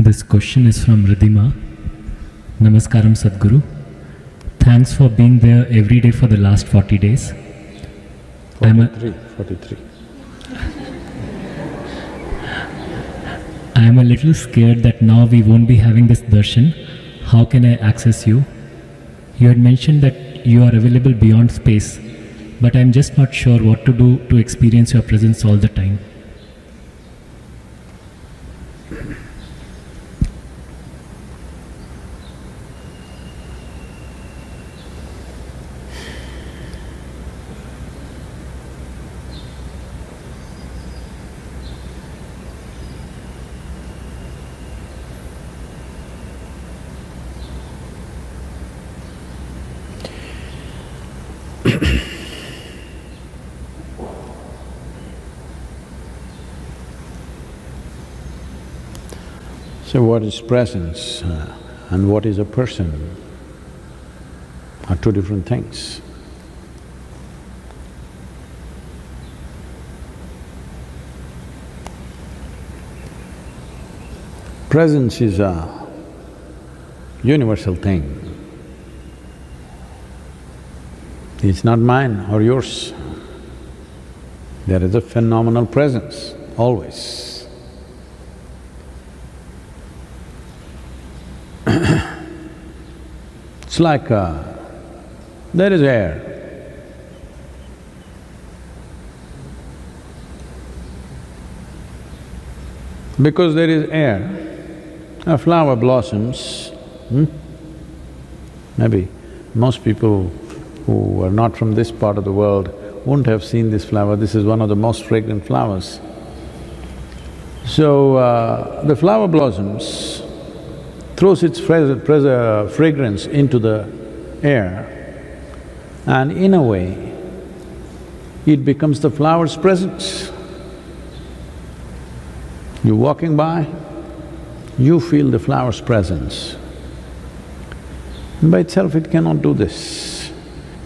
This question is from Ridhima. Namaskaram Sadhguru. Thanks for being there every day for the last 40 days. 43. I am a little scared that now we won't be having this darshan. How can I access you? You had mentioned that you are available beyond space, but I am just not sure what to do to experience your presence all the time. So what is presence and what is a person are two different things. Presence is a universal thing. It's not mine or yours. There is a phenomenal presence, always. It's like there is air. Because there is air, a flower blossoms. Maybe most people who are not from this part of the world wouldn't have seen this flower. This is one of the most fragrant flowers. So, the flower blossoms, throws its fragrance into the air, and in a way, it becomes the flower's presence. You're walking by, you feel the flower's presence. By itself it cannot do this.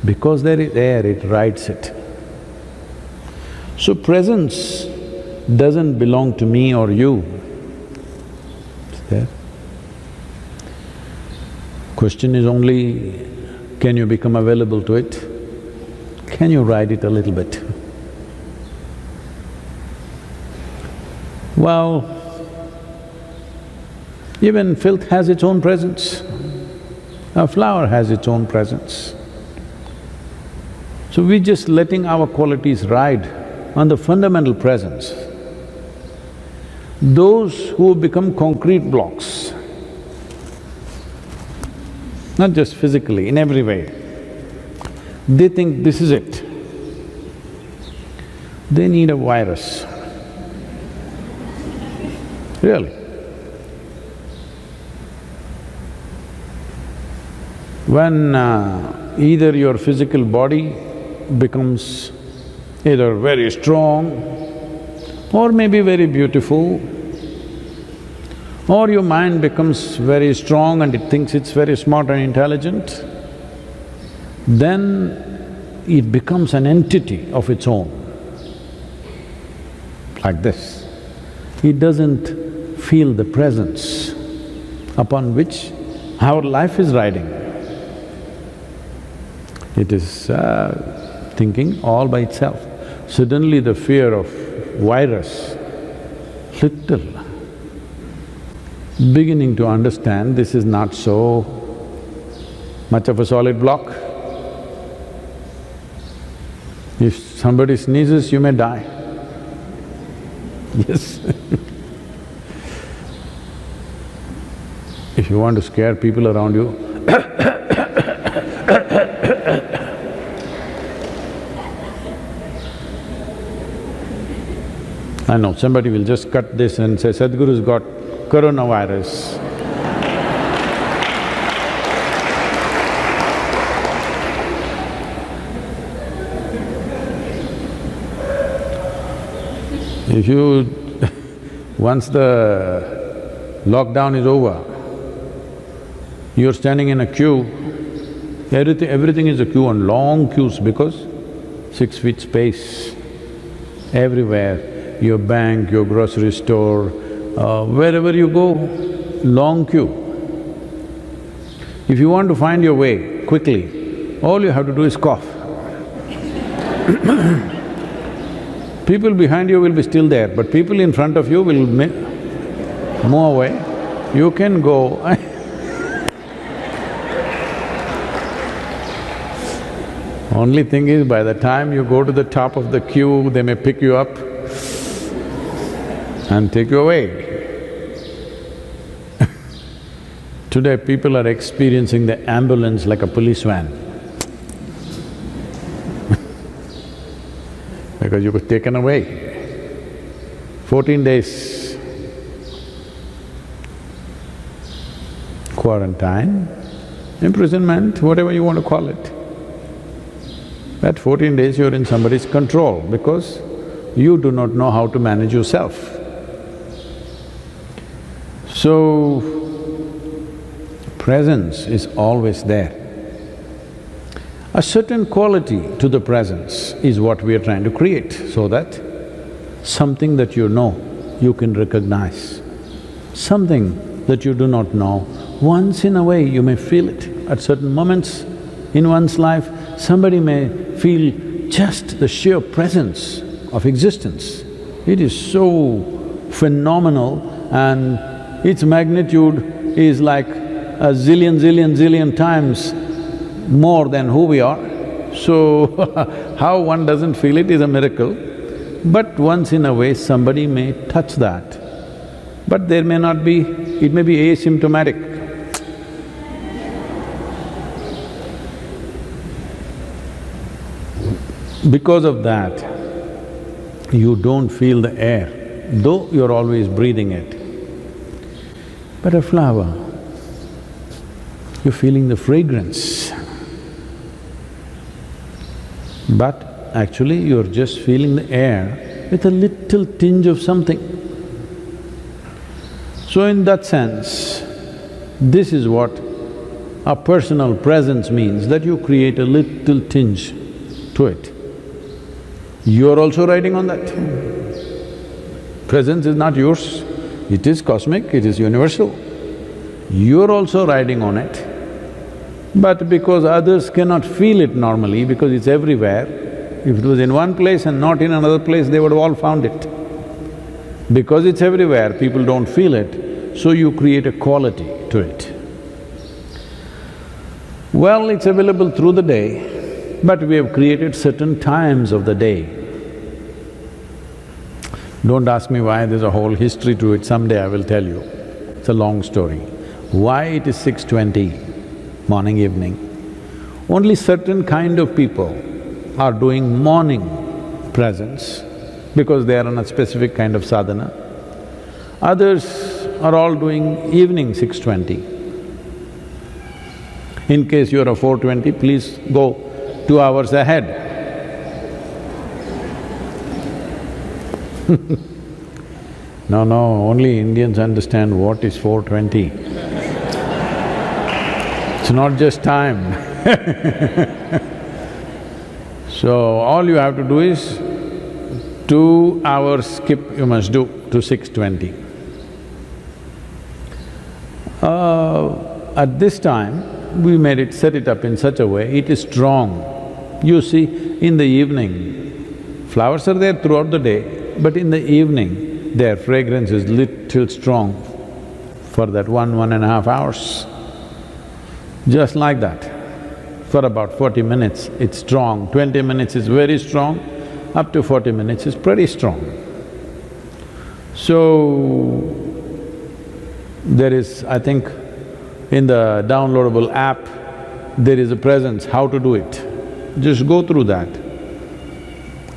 Because there is air, it rides it. So presence doesn't belong to me or you. It's there. Question is only, can you become available to it? Can you ride it a little bit? Well, even filth has its own presence. A flower has its own presence. So we're just letting our qualities ride on the fundamental presence. Those who become concrete blocks, not just physically, in every way, they think this is it. They need a virus. Really. When either your physical body becomes either very strong or maybe very beautiful, or your mind becomes very strong and it thinks it's very smart and intelligent, then it becomes an entity of its own, like this. It doesn't feel the presence upon which our life is riding. It is thinking all by itself. Suddenly the fear of virus, little beginning to understand this is not so much of a solid block. If somebody sneezes, you may die. Yes. If you want to scare people around you, I know, somebody will just cut this and say, Sadhguru's got coronavirus. If you… once the lockdown is over, you're standing in a queue, everything is a queue and long queues because 6 feet space everywhere, your bank, your grocery store, wherever you go, long queue. If you want to find your way quickly, all you have to do is cough. People behind you will be still there, but people in front of you will move away. You can go Only thing is, by the time you go to the top of the queue, they may pick you up and take you away. Today, people are experiencing the ambulance like a police van because you were taken away. 14 days quarantine, imprisonment, whatever you want to call it. That 14 days you're in somebody's control because you do not know how to manage yourself. So, presence is always there. A certain quality to the presence is what we are trying to create, so that something that you know, you can recognize. Something that you do not know, once in a way you may feel it. At certain moments in one's life, somebody may feel just the sheer presence of existence. It is so phenomenal and its magnitude is like a zillion times more than who we are. So, how one doesn't feel it is a miracle. But once in a way, somebody may touch that. But there may not be… it may be asymptomatic. Because of that, you don't feel the air, though you're always breathing it. But a flower, you're feeling the fragrance. But actually you're just feeling the air with a little tinge of something. So in that sense, this is what a personal presence means, that you create a little tinge to it. You're also riding on that. Presence is not yours, it is cosmic, it is universal. You're also riding on it. But because others cannot feel it normally, because it's everywhere, if it was in one place and not in another place, they would have all found it. Because it's everywhere, people don't feel it, so you create a quality to it. Well, it's available through the day, but we have created certain times of the day. Don't ask me why, there's a whole history to it, someday I will tell you. It's a long story. Why it is 6:20, morning, evening? Only certain kind of people are doing morning presence because they are on a specific kind of sadhana. Others are all doing evening 6:20. In case you're a 4:20, please go 2 hours ahead. No, only Indians understand what is 4:20. It's not just time. So, all you have to do is 2 hours skip you must do to 6:20. At this time, we made it… set it up in such a way, it is strong. You see, in the evening, flowers are there throughout the day, but in the evening, their fragrance is little strong for that 1.5 hours. Just like that. For about 40 minutes, it's strong, 20 minutes is very strong, up to 40 minutes is pretty strong. So, there is, I think, in the downloadable app, there is a presence, how to do it. Just go through that.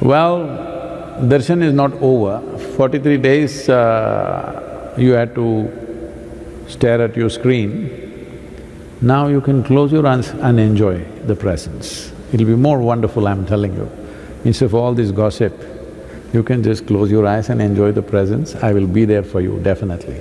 Well, darshan is not over. 43 days you had to stare at your screen. Now you can close your eyes and enjoy the presence. It'll be more wonderful, I'm telling you. Instead of all this gossip, you can just close your eyes and enjoy the presence. I will be there for you, definitely.